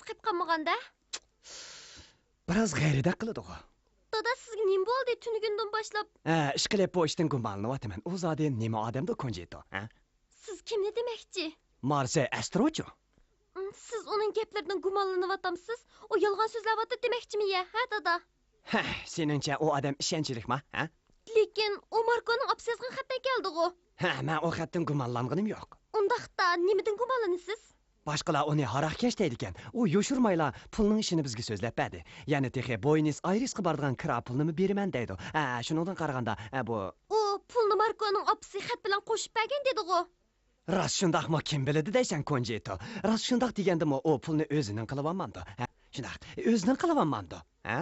Dadası qaytqanmaganda? Biraz g'ayridaq qiladi o. Dada sizga nima bo'ldi tunigundan boshlab? Ishqilib bu ishdan gumonlanyapman. U zodi nima odamda konjito, ha? Siz kimni demoqchi? Marse Astrocho. Siz uning gaplaridan gumonlanyapsiz? O yolg'on so'zlayapti demoqchimi-ya, ha dada? Seningcha u odam ishonchlilikmi, ha? Lekin u Markoning olib yozgan xatdan keldi-ku. Men o xatdan gumonlanganim yo'q. Undaqda nimadan gumonlanasiz? Boshqalar uni haraqkash deydi ekan. U yoshurmayla pulning ishini bizga so'zlab berdi. Ya'ni texi Buenos Airesga boradigan kira pulni beraman deydi. Shuningdan qaraganda, bu u pulni Markoning opasi xat bilan qo'shib bergan dedi-ku. Rost shundaqmi kim biladi deysan konjito. Rost shundaq degandimi u pulni o'zining qilib olmandi. Shundaq, o'zining qilib olmandi, ha?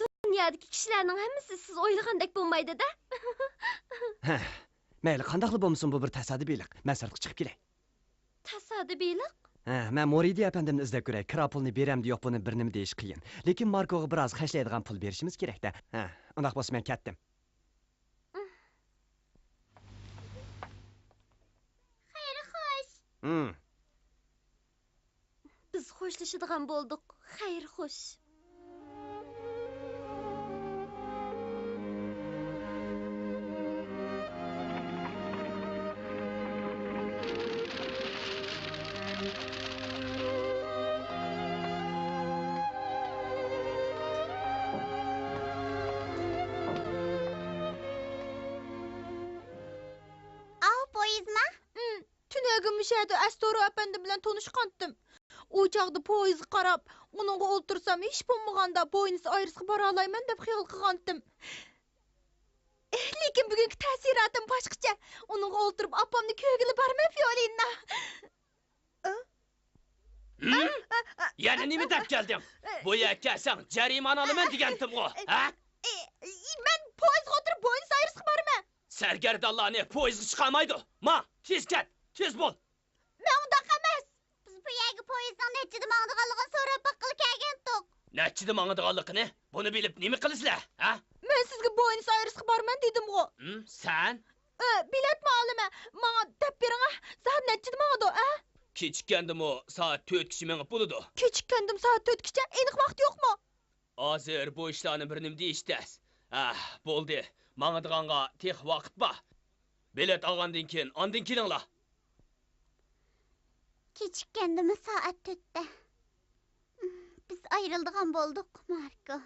Dunyodagi kishilarning hammasi siz o'ylagandek bo'lmaydi-da. Mayli, qandaqli bo'lmasin bu bir tasodibiylik. Men sirtqa chiqib kelay. Tasodibiylik? Men Moridi apandimni izlab ko'ray. Kira pulni beramdi yo'q buni bir nima deyish qiyin. Lekin Markoga biroz xashlaydigan pul berishimiz kerak-da. Undaq bo'lsa men ketdim. Xayr xo'sh. Biz xo'shlashadigan bo'ldik. Xayr xo'sh. Müşahede Astoro efendi bilen tanışkandım. O çağda poyizga qarab, onunğa oltursam hiç bulmaganda Buenos Airesga bara alayman dep xiyal qilgandim. Lekin bugungi ta'siratim boshqacha. Onunğa olturup apamni köygili barmay Fiolina. Yani nima dep geldin? Bu yerga sen jarimani olaman degandim-ku, ha? Men poyizga oturup Buenos Airesga barman. Sergerdallarni poyizga chiqamaydi. Ma, tez ket, tez bo'l. Men undaq emas. Biz bu yerga poyezddan nechida mangdiganligini so'rab baqqil kelgandik. Nechida mangdiganligini? Buni bilib nima qilasizlar, ha? Men sizga Buenos Airesga barman dedim-ku. Sen? Bilet ma'luma. Menga dep bering, soat nechida mangdi, ha? Kechikkandim o, soat 4 kishi mengib bo'ladi. Kechikkandim soat 4 kicha, aniq vaqt yo'qmi? Hozir bu ishlarni bir nima deyishdas. Bo'ldi. Mangdiganga tex vaqt bor. Bilet olgandan keyin, ondan kelinglar. Kechikkandimi soat 4da. Biz ayrıldigan bo'ldik, Marko.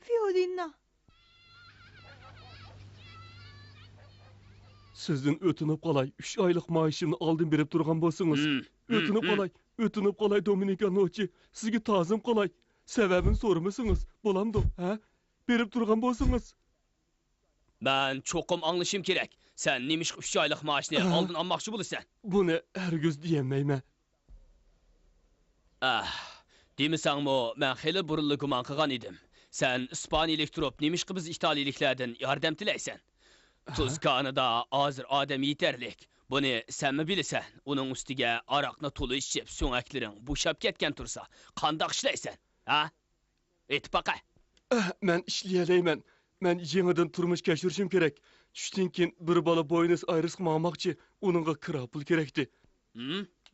Fiolina. Sizden ötünüp qalay, 3 aylık maaşımni aldın berip turgan bolsunuz. Ötünüp qalay Dominikanochi, sizga tazim qalay. Sebebini sormasanız, bolamdı, ha? Berip turgan bolsunuz. Ben çokum anlaşım kerak. Sen nemiş 3 aylık maaşını aldın almakçı bulusan. Bunu hergöz diyemeyme. Demisan mo, ben xeli burunlu guman qilgan edim. Sen İspaniyelik turup nemiş biz İtaliyaliklerden yardım tileysen. Tuzkanıda hazır adam yeterlik. Bunu sen mi bilirsen? Onun üstüge arakna tolu içip soğakların boşap ketken tursa, qandaq işleysen, ha? Et baqa. Men işleyeleymen. Men yeniden turmuş keşirişim gerek. Düşten keyin bir bala Buenos Airesga mangmakçı, onunğa kira pul kerekti.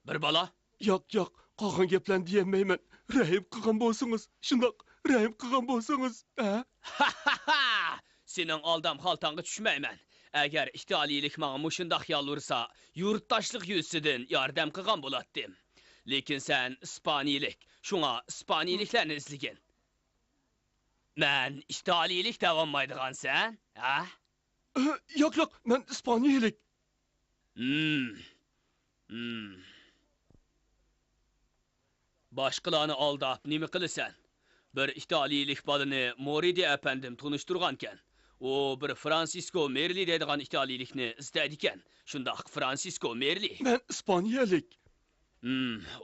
Bir bala? Yo'q, qolgan gaplarni diyemeymen. Rahim qilgan bolsunuz. Shundoq, rahim qilgan bolsunuz, ha? Senin aldam xaltanga tushmayman. Agar İtaliyelik manga mushundaq yalursa, yurtdaşlıq yüzüden yardım qilgan bo'latdim. Lekin sen İspaniyelik, şuna İspaniyeliklarni izligin. Men İtaliyelik davonmaydigan sen, ha? Yo'q, men İspaniyelik. Başqalarni aldap nima qilasan? Bir İtaliyelik balını Moridi efendim tunuşturganken, o bir Francisco Merli deydigan İtaliyelikni izleydiken, şundaq Francisco Merli. Men İspaniyelik.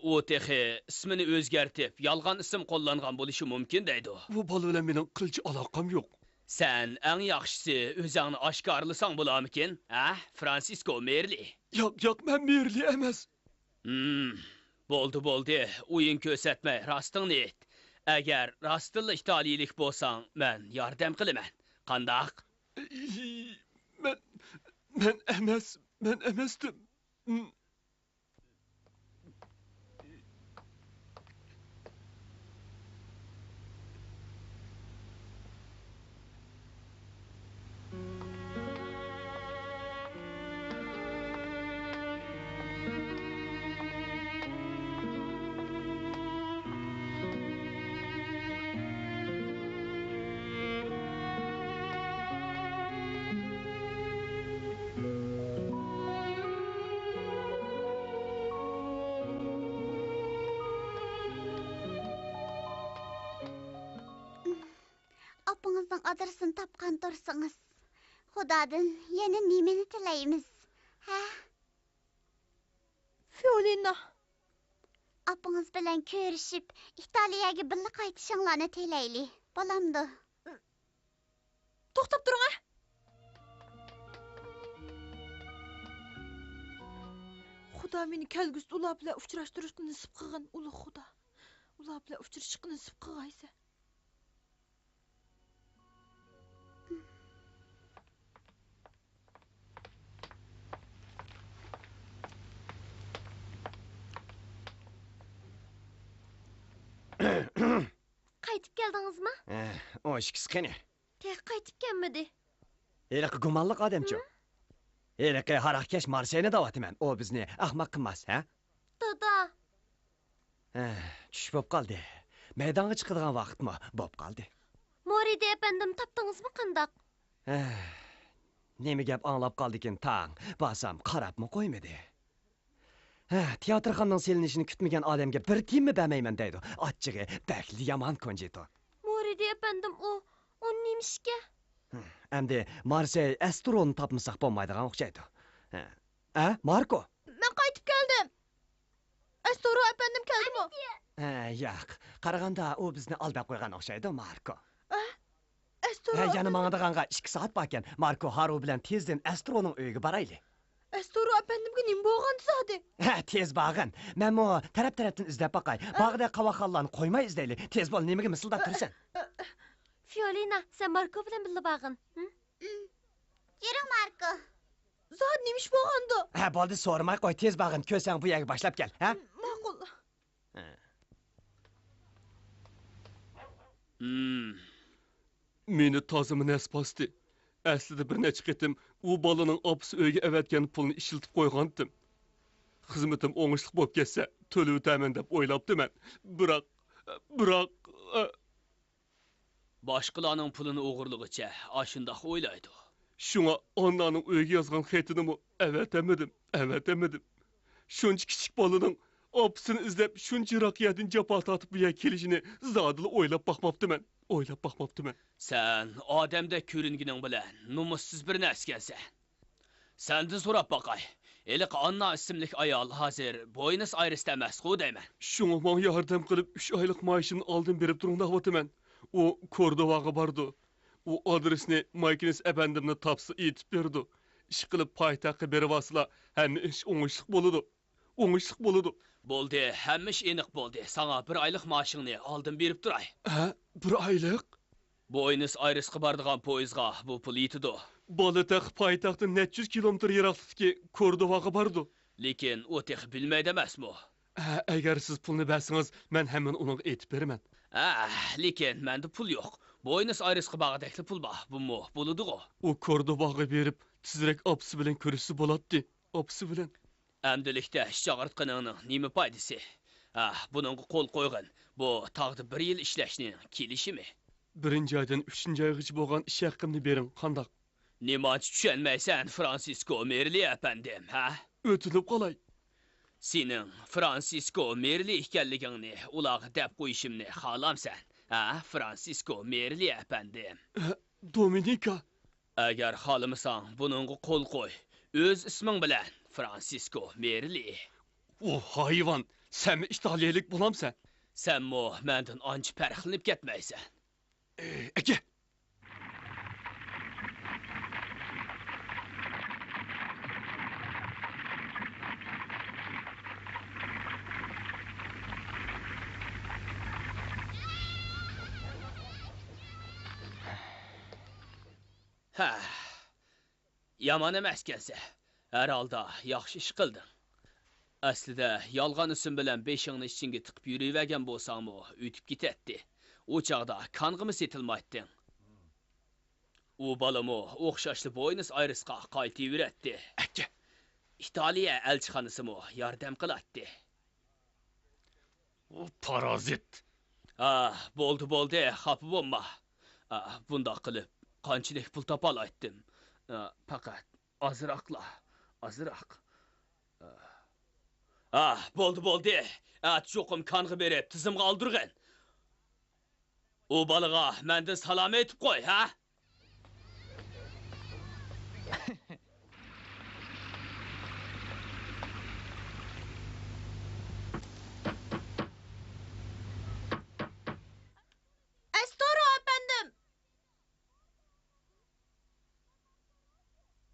O texi ismini o'zgartib, yolg'on ism qo'llangan bo'lishi mumkin deydi. Bu bala bilan mening qilchi aloqam yo'q. Sen eng yaxshisi o'zingni oshkorlasang bo'larmikin, ha? Francisco Merli. Yo'q, men Merli emas. Bo'ldi. O'yin ko'rsatmay, rostingni ayt. Agar rostilla İtaliyelik bo'lsang, men yordam qilaman. Qandaq? Men emasdim. Oğlunuzun adresini tapkan dursunuz. Xudadan yeni nimeni tileyimiz. Ha? Fiolina. Apınız bilen körüşüp İtaliyaga birli qaytışыңlarni tileyli. Bolamdı. To'xtab turing, ha. Xudo meni kelgusida ular bilan uchrashtirishga nasib qilgin, ulug' Xudo. Ular bilan uchrashishga nasib qilgaysa. Qaytib keldingizmi? O ishkisi qani? Tek qaytib kelmedi. Eliqi gumanliq odamchi. Eliqi harakkesh Marseyni davatımen. O bizni ahmaq qilmas, ha? Dada. Tush bo'p qoldi. Maydonga chiqadigan vaqtmi? Bo'p qoldi. Moride efendim tapdingizmi qandaq? Nemi gap anlab qoldikin tang. Basam qarabmı qo'ymadi. Teatrxonaning selinishini kutmagan odamga bir tiyinmi bermayman deydi. Achchig'i bakli yomon konjito. Moride efendim o nemishga? Endi Marsey Astronni topmasak bo'lmaydigan o'xshaydi. Marko? Men qaytib keldim. Astoro efendim keldimi? Yo'q. Qaraganda u bizni aldab qo'ygan o'xshaydi, Marko. Astoro. Yana manga deganga 2 soat bor Marko Haru bilan tezdan Astroning uyiga boraylik. Astoro efendimga nima bo'lgandi zodi? Tez bag'in. Men mo taraf-tarafdan izlab boqay. Bog'da qavoqallarni qo'ymay izlaylik. Tez bo'l, nimaga misildab tursan? Fiolina, sen Marko bilan birga bag'in. Yürü Marko. Zod nemish bo'lgandi? Bo'ldi, so'ramay qo'y, tez bag'in. Ko'sang bu yerga boshlab kel, ha? Ma'qul. Meni tozimini espasdi. Aslida bir necha qitim u balaning opisi uyga avatgan pulni ishiltib qo'ygandim. Xizmatim o'ngishli bo'lib ketsa, to'lab o'taman deb o'ylabdiman. Biroq Boshqalarning pulini o'g'irlig'icha ashundoq o'ylaydi. shunga onnaning uyga yozgan xatini avatamadim. Shuncha kichik balaning opisini izlab shuncha yiroqlardan jafo tortib bu yerga kelishini zodila o'ylab boqmabdiman. Sen odamda ko'ringining bilan numussiz bir narsasan. Sendan so'rab boqay. Eliq Anna ismli ayol hozir Buenos Airesda emas-ku deyman. Shunga menga yordam qilib 3 oylik maoshimni oldin berib turing deyapman. U Kordovaga bordi. U adresni Maykines efendimni topsa aytib berdi. Ish qilib poytaxtga berib olsa, hamma ish o'ngishli bo'ladi. Bo'ldi, hamma ish aniq bo'ldi. Sana 1 oylik maoshingni oldin berib turay. 1 oylik? Buenos Airesga boradigan poyezdga bu pul yetidi. Bolatax poytaxtdan necha yuz kilometr yiroqlikdagi Kordovaga bordi. Lekin u tex bilmaydi emasmi? Agar siz pulni bersangiz, men hemen unga aytib beraman. Lekin menda pul yo'q. Buenos Airesga bag'dakli pul bor. Bumi bo'ladi-ku. U Kordovaga berib, tezroq opisi bilan ko'rishsa bo'ladi. Opisi bilan. Amdilikda ish chaqirtqaningning nima foydasi? Buningga qo'l qo'ygin. Bu tag'da 1 yil ishlashning kelishimi? 1-oydan 3-oygacha bo'lgan ish haqimni bering, qandoq? Nimachi tushunmaysan, Fransisko Merli efendim, ha? O'tilib qolay. Sening Fransisko Merli ekanligingni ularga deb qo'yishimni xohlamsan, ha? Fransisko Merli efendim. Dominika. Agar xohlamasan, buningga qo'l qo'y. O'z isming bilan Fransisko Merli. O hayvan, sen mi İtaliyalik bulamsan? Sen mo mendan ancha farqlanib ketmaysan. Aka. Yaman emaskansa, her halda yaxshi ish qilding. Aslida yolg'on ism bilan beshingni ichingga tiqib yurayvergan bo'lsang-mu, o'tib ketadi. O chaqda qanğımı setilmayding. U balamo o'xshashli Buenos Airesga qaytaveradi. Aka, Italiya elchixonasimi yordam qiladi. o parazit. Bo'ldi, xafa bo'lma. Bundoq qilib qanchalik pul topa oldim. Faqat ozroq. Bo'ldi. Cho'qim qanғы berib, tizimga oldirgin. O balığa mende salam etip koy, ha? Estoro efendim.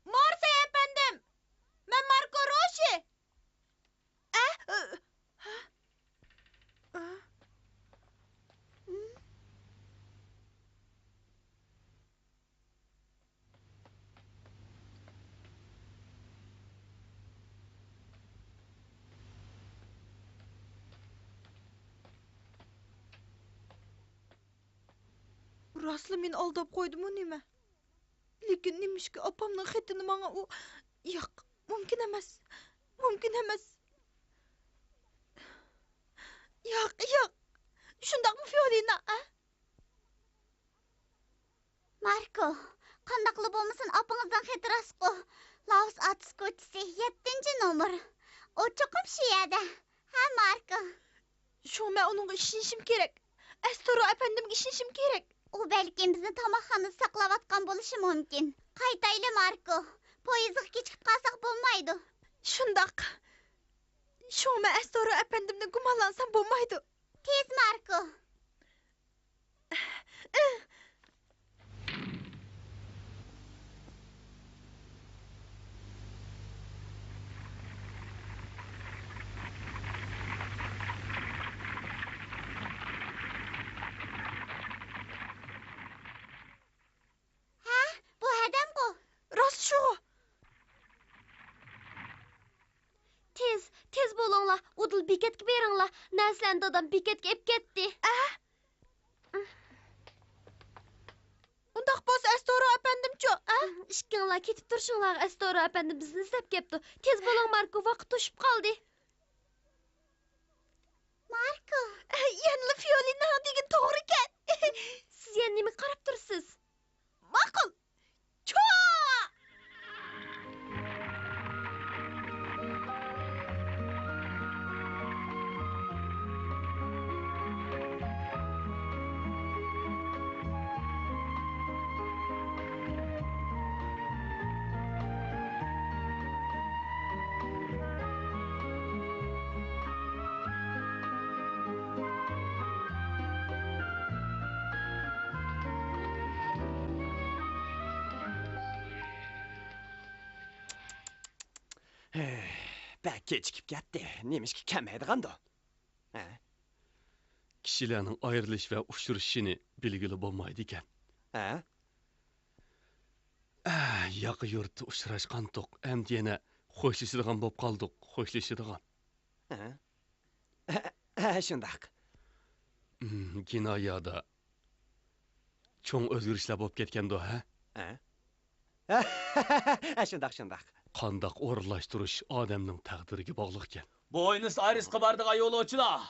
Marse efendim. Ben Marco Rossi. Rastlı men aldap koydum o nime? Lekin nimişki apamның xetini bana o... Yok, mümkün emas. Mümkün emas. Yok, yok. Şundak mı Fiolina, ha? Marko, qandaqlı bolmasın apыңızdan xet rastqo. Laos atыс көтісі 7-ci nomor. O çoxum şu yerdə. Ha Marko? Şu ben onunla işinişim gerek. Estoro efendim işinişim gerek. O belki bizni tamaqxanada saqlavatqan bolishi mumkin. Qaytaylı Marko. Poyizga kechikib qalsaq bo'lmaydi. Şundak. Şu ben Estoro efendimden gumanlansam bulmaydı. Tez Marko. Bu adam bu. Rast şu. Tez bolonglar. Udul beketga beringlar. Naslan dadam beketga ep ketdi. Undak bos Estoro efendim ço. Ishkinglar ketib turishinglar. Estoro efendi bizni izlab kepti. Tez bolong Marko, vaqt to'shib qoldi. Marko. Yanılı Fiolina degin to'g'ri ekan. Siz yana nima qarab tursiz? Ma'qul. Ço. Bək kechikib ketdi. Nemişki kelmaydigan da. Ha? Kishilarning ayrilish va uchrashishini belgili bo'lmaydi ekan. Ha? Yaqi yurtda uchrashqandiq, endi yana xo'shlashadigan bo'lib qoldik, xo'shlashadigan. Ha, shundaq. Kinoyada cho'ng o'zgarishlar bo'lib ketganda, ha? Ha, shundaq. Qandaq o'rinlashtirish odamning taqdiriga bog'liq ekan. Buenos Aires'e bardığa yo'lovchilar.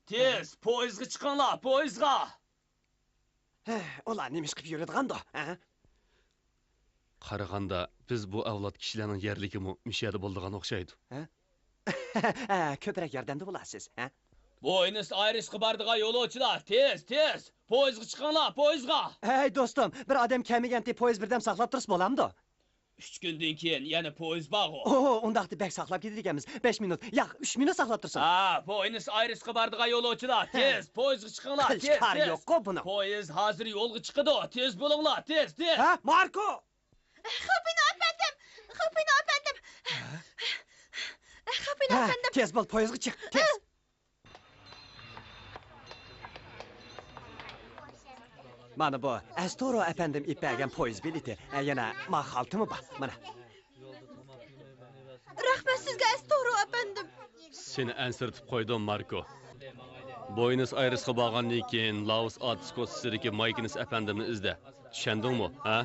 Tez, poyizga chiqinglar, poyizga. Ular nemish qilib yuradigan da. Qaraganda biz bu avlod kishilarning yerligimi mishada bo'ldigan o'xshaydi. Ko'proq yordamda bo'lasiz, ha? Buenos Aires'e bardığa yo'lovchilar. Tez, poyizga chiqinglar, poyizga. Hey do'stim, bir odam kelmaganday poyiz birdam saqlab tursa bo'lamdi? 3 gündən keyin yana poyiz bağ o. Undaqda bək saqlab gedir ekanmiz. 5 minut, yo'q, 3 minut saqlab tursin. Ha, Buenos Aires'e bardığa yo'lovchilar. Tez, poyizga chiqinglar, tez. Kari yo'q-ku buni. Poyiz hozir yo'lga chiqadi. Tez bo'linglar, tez. Ha, Marko! Kapını efendim. Kapını efendim. Kapını Ha, efendim. tez bo'l, poyizga chiq, tez. Mana bu Estoro efendim ipəgən poyiz bileti. Yana maxaltımı bax, mana. Rahmet sizge Estoro efendim. Seni ensirtib qo'ydim, Marko. Buenos Aires'ga borgandan keyin Laos Atskosidagi Maykins efendimni izla. Tushundingmi, ha?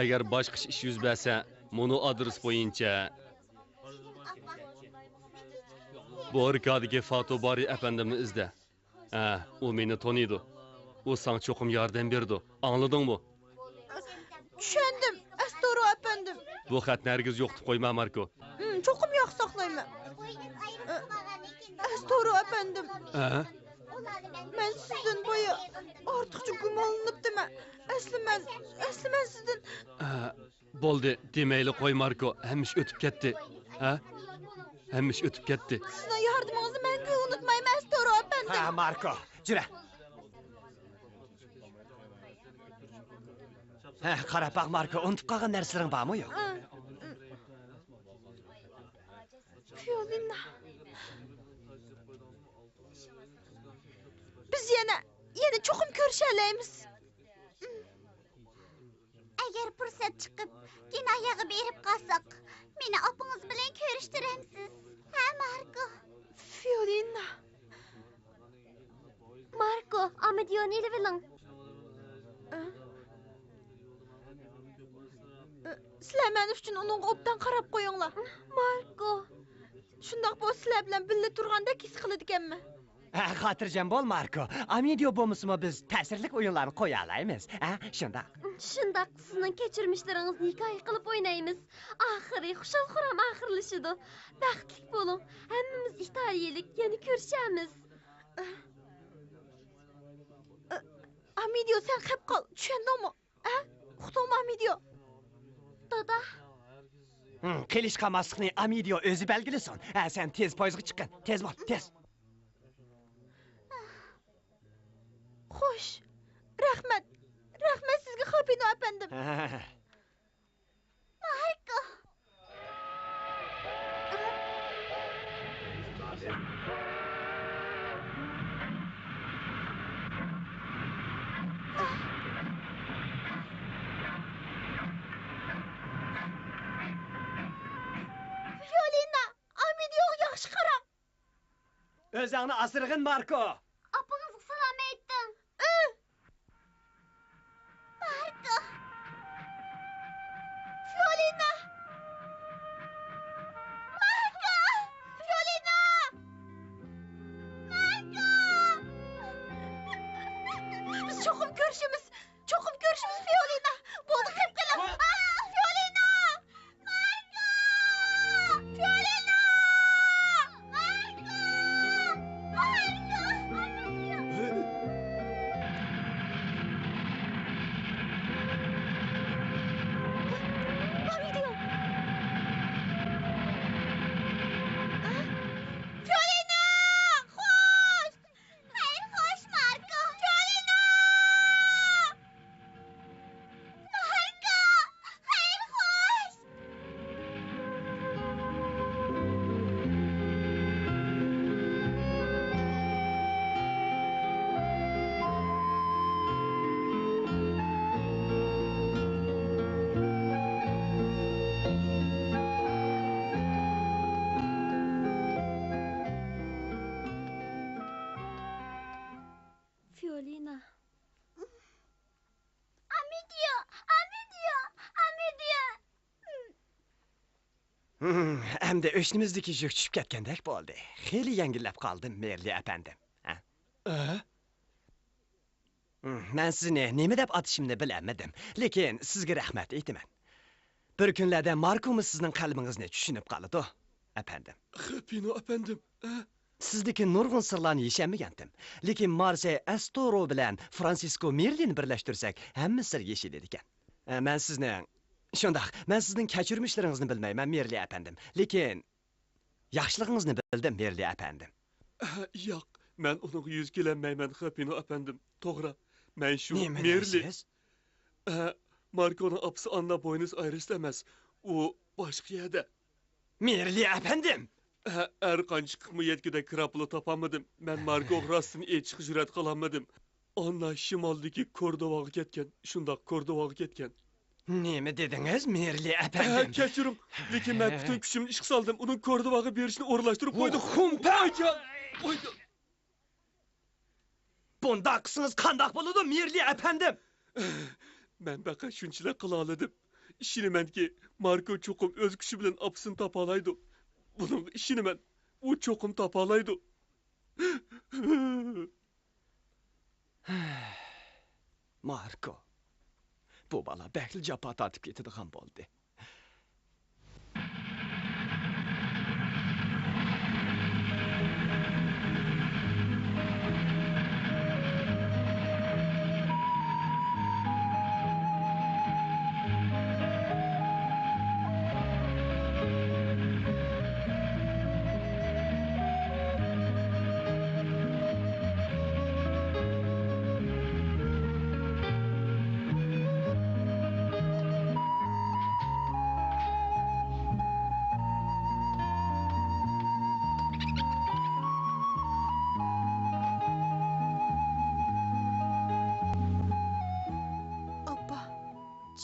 Agar boshqa ish yuz bersa, mono adres bo'yicha bu arkadagi Fatobari efendimni izla. U meni tanıydı. O sana çoxum yardım berdi. Anladыңmı? Düşendim Estoro efendim. Bu xat nərgiz yoxdu qoyma, Marko. Çokum yok saklayma. Estoro efendim. Ben Men sizden boyu ortiqcha gumonlanıpdym. Asli men sizden Bo'ldi, demeyli qo'y Marko, hemmish o'tib ketdi. Ha? Hemmish o'tib ketdi. sizden yardımınızı men unutmayım Astoro efendim. Ha, Marko, jura. Ha, qarab baq Marko, unutib qolgan narsalaring bormi yo'q? Fiolina. Biz yana çoxum ko'rishalaymiz. Agar fursat chiqib, kinoyaga berib qolsak, meni opingiz bilan ko'rishtiramsiz. Ha, Marko? Fiolina. Marko, Amedioni ilviling. Sizlar men uchun uning obdan qarab qo'yinglar. Marko. Shundoq bu sizlar bilan birga turganda his qiladiganman. Ha, xotirjam bo'l Marko. Amidio bo'lmasmi biz ta'sirli o'yinlarni qo'ya olamiz. Ha, shunda. Shundaq sizning kechirmishlaringizni hikoya qilib o'ynaymiz. Oxiri xushal-xuram oxirlashidi. Baxtli bo'ling. Hammamiz italiyalik yana ko'rishamiz. Amidio sen qilib qol. Tushundingmi? Ha? Uqdingmi Amidio? Dada. Qilish qamasliqni Amidio o'zi belgilasin. Ha, sen tez poyizga chiqqin. Tez bo'l, tez. Xo'sh. Rahmat. Rahmat sizga Xapino efendim. Marko. Fiolina, Amidio yaxshi qarang. O'zingni asirg'in Marko. Opingizga salom ayting. Marko. Fiolina. Marko. Fiolina. Marko. Biz çoxum görüşümüz Fiolina. Bo'ldi qilib qiling. Fiolina. Marko. Fiolina. Amidio. Fiolina. Xo'sh. Hayır, hoş Marko. Fiolina. Marko. Hayır, hoş. Fiolina. Amidio. Endi o'shnimizdagi yuk tushib ketgandek bo'ldi. Xeyli yengillab qoldim, Merli efendim. Ha? Men sizni nima deb atishimni bilamadim, lekin sizga rahmat aytaman. Bir kunlarda Marko'miz sizning qalbingizni tushunib qoladi, efendim. Xapino efendim. Sizdagi nurg'un sirlarni yeshanmagandim, lekin Marse Astoro bilan Francisco Merlini birlashtirsak, hamma sir yeshiladi ekan. Men sizning kechirmishlaringizni bilmayman, Merli efendim, lekin yaxshiligingizni bildim, Merli efendim. Yo'q, men uning yuz kelanmayman, Xapino efendim. To'g'ri. Men shu Nima Merli. deysiz? Marko'ning apsi Anna Buenos Airesda emas. U boshqa yerda. Merli efendim. Har qancha qismi yetkida kraplı topamadim. Men Marko rostini aytishga jur'at qilolmadim. Anna shimoldagi Kordovaga ketgan. Shundoq Kordovaga ketgan. Nima dedingiz, Merli efendim? Kechiring, lekin men butun kuchimni ishga soldim. Uning Kordovaga berishni o'rlashtirib qo'ydim. Qo'ydim. Bundaq qilsangiz qandoq bo'ladi, Merli efendim? Men faqat shunchalar qila oldim. Ishonamanki, Marko cho'qim o'z kuchi bilan apsini topa oladi. Buning ishonaman, u cho'qim topa oladi. Marko, bu bola bakli jafo tortib ketadigan bo'ldi.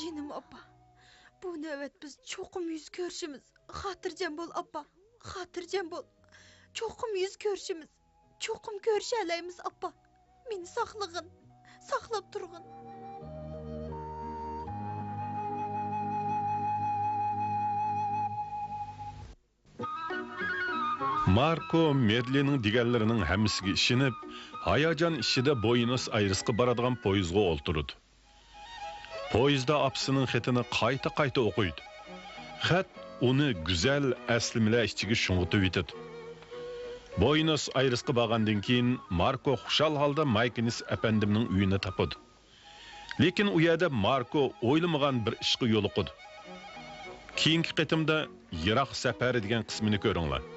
Canım appa. Bu nöbet biz çokum yüz görüşümüz. Hatırcam bol appa. Hatırcam bol. Çokum yüz görüşümüz. Çokum görüşeleyimiz appa. Meni saklagın. Saklap turgun. Marko Medli'nin digerlerinin hemmisiga işinip, hayacan işide Buenos Aires'e baradigan poyizga olturdu. Poyizda apsının xetini qayta okuydu. Xet onu güzel eslimler içigi şungutup etidi. Buenos Aires'e bargandan keyin Marko xushal halda Maykinis efendimning uyini tapadi. Lekin u yerda Marko o'ylamagan bir ishga yo'liqdi. Keyingi qitimda Yiroq safari degan qismini ko'ringlar.